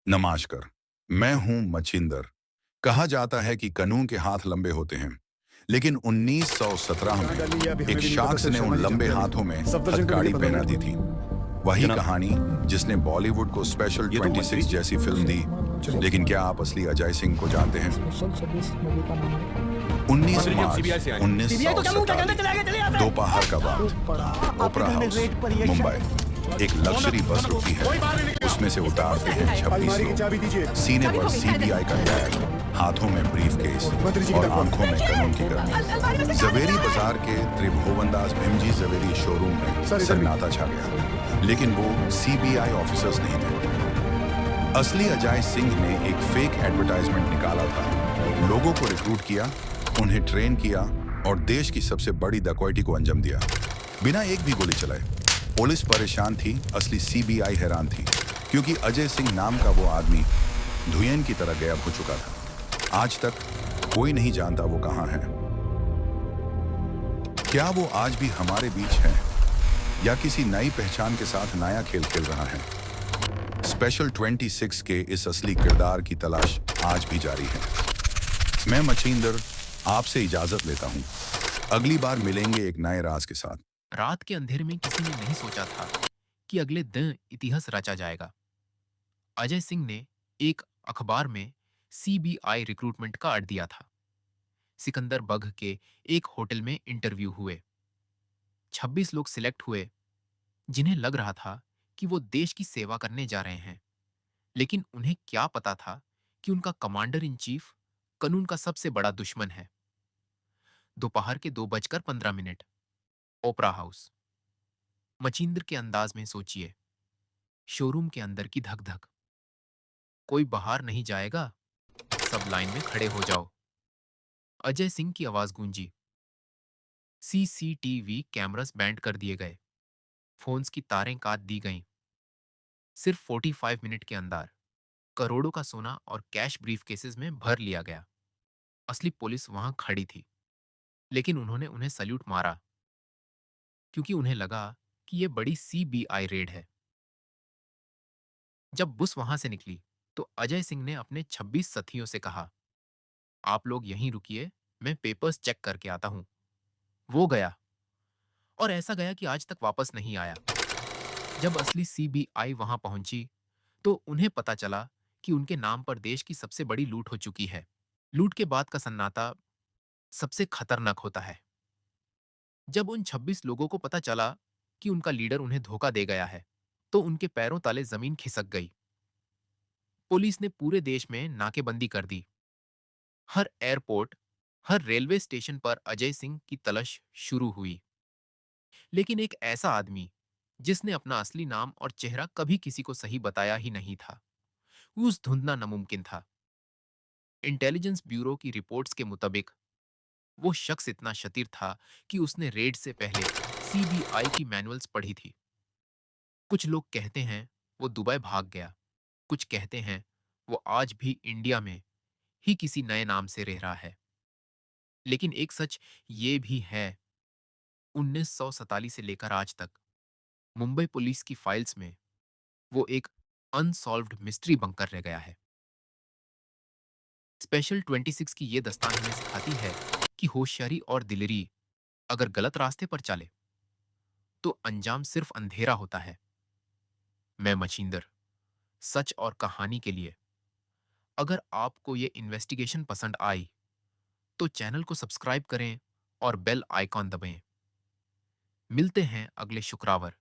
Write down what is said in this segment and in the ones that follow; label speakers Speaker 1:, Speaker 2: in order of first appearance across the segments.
Speaker 1: नमस्कार। मैं हूं मचिंदर। कहा जाता है कि कानून के हाथ लंबे होते हैं, लेकिन 1917
Speaker 2: कहाँ डाली है अभी
Speaker 1: में
Speaker 2: हमें
Speaker 1: एक
Speaker 2: भी नहीं पता,
Speaker 1: शख्स
Speaker 2: सिर्फ
Speaker 1: ने
Speaker 2: शर्मा
Speaker 1: उन
Speaker 2: जी
Speaker 1: लंबे
Speaker 2: जानते हैं
Speaker 1: हाथों
Speaker 2: अभी।
Speaker 1: में
Speaker 2: सफदरजंग को भी
Speaker 1: हथकड़ी
Speaker 2: नहीं पता
Speaker 1: पहना दी
Speaker 2: मैडम।
Speaker 1: थी। वही
Speaker 3: जनाब।
Speaker 1: कहानी जिसने बॉलीवुड को स्पेशल
Speaker 3: ये तो
Speaker 1: 26 जैसी फिल्म दी। लेकिन क्या आप असली अजय सिंह को जानते हैं? 19
Speaker 3: मंत्री जी, अब
Speaker 1: मार्च
Speaker 3: CBI से आए।
Speaker 1: 1947 दोपहर का वक्त ओपरा हाउस मुंबई। एक लग्जरी बस रुकती है, उसमें से उतारते हैं 26
Speaker 2: अलमारी की
Speaker 1: लोग।
Speaker 2: चाबी दीजिए।
Speaker 1: सीने पर सीबीआई का टैग, हाथों में ब्रीफकेस
Speaker 2: मंत्री जी की
Speaker 1: और
Speaker 2: तरफ।
Speaker 1: आंखों में कानून की गर्मी। जवेरी बाजार के त्रिभुवनदास भीमजी जवेरी शोरूम में
Speaker 2: सर, इधर भी।
Speaker 1: सन्नाटा छा गया, लेकिन वो सीबीआई ऑफिसर्स नहीं थे। असली अजय सिंह ने एक फेक एडवर्टाइजमेंट निकाला था, लोगों को रिक्रूट किया, उन्हें ट्रेन किया और देश की सबसे बड़ी डकैती को अंजाम दिया, बिना एक भी गोली चलाए। पुलिस परेशान थी, असली सीबीआई हैरान थी, क्योंकि अजय सिंह नाम का वो आदमी धुएं की तरह गायब हो चुका था। आज तक कोई नहीं जानता वो कहां है। क्या वो आज भी हमारे बीच है या किसी नई पहचान के साथ नया खेल खेल रहा है? स्पेशल 26 के इस असली किरदार की तलाश आज भी जारी है। मैं मचिंदर आपसे इजाजत लेता हूं। अगली बार मिलेंगे एक नए राज के साथ।
Speaker 4: रात के अंधेरे में किसी ने नहीं सोचा था कि अगले दिन इतिहास रचा जाएगा। अजय सिंह ने एक अखबार में सीबीआई रिक्रूटमेंट का ऐड दिया था। सिकंदर बग के एक होटल में इंटरव्यू हुए। 26 लोग सिलेक्ट हुए, जिन्हें लग रहा था कि वो देश की सेवा करने जा रहे हैं। लेकिन उन्हें क्या पता था कि उनका कमांडर इन चीफ कानून का सबसे बड़ा दुश्मन है। दोपहर के 2:15 ओपरा हाउस। मचिंद्र के अंदाज में सोचिए, शोरूम के अंदर की धक धक। कोई बाहर नहीं जाएगा, सब लाइन में खड़े हो जाओ। अजय सिंह की आवाज गूंजी। सीसीटीवी कैमरास बैंड कर दिए गए, फोन्स की तारें काट दी गईं। सिर्फ 45 मिनट के अंदर करोड़ों का सोना और कैश ब्रीफ केसेस में भर लिया गया। असली पुलिस वहां खड़ी थी, लेकिन उन्होंने उन्हें सल्यूट मारा, क्योंकि उन्हें लगा कि यह बड़ी सीबीआई रेड है। जब बुस वहां से निकली तो अजय सिंह ने अपने 26 साथियों से कहा, आप लोग यहीं रुकिए, मैं पेपर्स चेक करके आता हूं। वो गया, और ऐसा गया कि आज तक वापस नहीं आया। जब असली सीबीआई वहां पहुंची तो उन्हें पता चला कि उनके नाम पर देश की सबसे बड़ी लूट हो चुकी है। लूट के बाद का सन्नाटा सबसे खतरनाक होता है। जब उन 26 लोगों को पता चला कि उनका लीडर उन्हें धोखा दे गया है, तो उनके पैरों तले जमीन खिसक गई। पुलिस ने पूरे देश में नाकेबंदी कर दी। हर एयरपोर्ट, हर रेलवे स्टेशन पर अजय सिंह की तलाश शुरू हुई। लेकिन एक ऐसा आदमी जिसने अपना असली नाम और चेहरा कभी किसी को सही बताया ही नहीं था, उस ढूंढना नामुमकिन था। इंटेलिजेंस ब्यूरो की रिपोर्ट्स के मुताबिक वो शख्स इतना शातिर था कि उसने रेड से पहले सीबीआई की मैनुअल्स पढ़ी थी। कुछ लोग कहते हैं वो दुबई भाग गया, कुछ कहते हैं वो आज भी इंडिया में ही किसी नए नाम से रह रहा है। लेकिन एक सच ये भी है, 1947 से लेकर आज तक मुंबई पुलिस की फाइल्स में वो एक अनसॉल्व्ड मिस्ट्री बनकर रह गया है। स्पेशल 26 की ये दास्तान हमें सिखाती है कि होशियारी और दिलेरी अगर गलत रास्ते पर चले तो अंजाम सिर्फ अंधेरा होता है। मैं मचिंदर, सच और कहानी के लिए। अगर आपको ये इन्वेस्टिगेशन पसंद आई तो चैनल को सब्सक्राइब करें और बेल आइकॉन दबाएं। मिलते हैं अगले शुक्रवार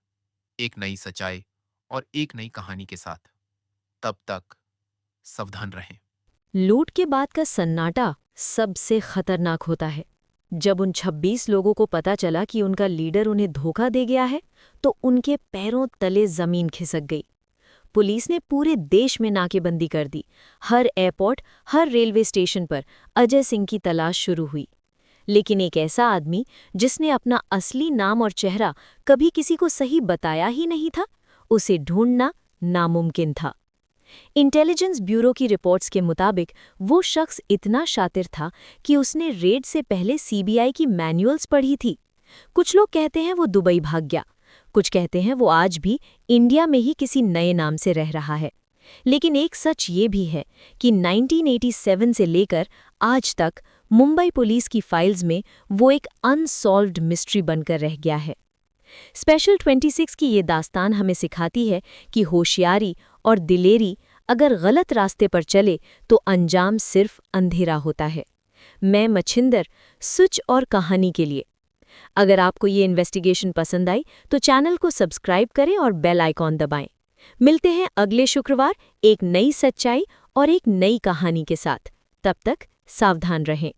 Speaker 4: एक नई सच्चाई और एक नई कहानी के साथ। तब तक सावधान रहें।
Speaker 5: लूट के बाद का सन्नाटा सबसे खतरनाक होता है। जब उन 26 लोगों को पता चला कि उनका लीडर उन्हें धोखा दे गया है, तो उनके पैरों तले जमीन खिसक गई। पुलिस ने पूरे देश में नाकेबंदी कर दी। हर एयरपोर्ट, हर रेलवे स्टेशन पर अजय सिंह की तलाश शुरू हुई। लेकिन एक ऐसा आदमी जिसने अपना असली नाम और चेहरा कभी किसी को सही बताया ही नहीं था, उसे ढूंढना नामुमकिन था। इंटेलिजेंस ब्यूरो की रिपोर्ट्स के मुताबिक वो शख्स इतना शातिर था कि उसने रेड से पहले सीबीआई की मैनुअल्स पढ़ी थी। कुछ लोग कहते हैं वो दुबई भाग गया, कुछ कहते हैं वो आज भी इंडिया में ही किसी नए नाम से रह रहा है। लेकिन एक सच ये भी है कि 1987 से लेकर आज तक मुंबई पुलिस की फाइल्स में वो एक अनसॉल्व्ड मिस्ट्री बनकर रह गया है। स्पेशल 26 की ये दास्तान हमें सिखाती है कि होशियारी और दिलेरी अगर गलत रास्ते पर चले तो अंजाम सिर्फ अंधेरा होता है। मैं मच्छिंदर, सुच और कहानी के लिए। अगर आपको ये इन्वेस्टिगेशन पसंद आई तो चैनल को सब्सक्राइब करें और बेल आइकॉन दबाएं। मिलते हैं अगले शुक्रवार एक नई सच्चाई और एक नई कहानी के साथ। तब तक सावधान रहें।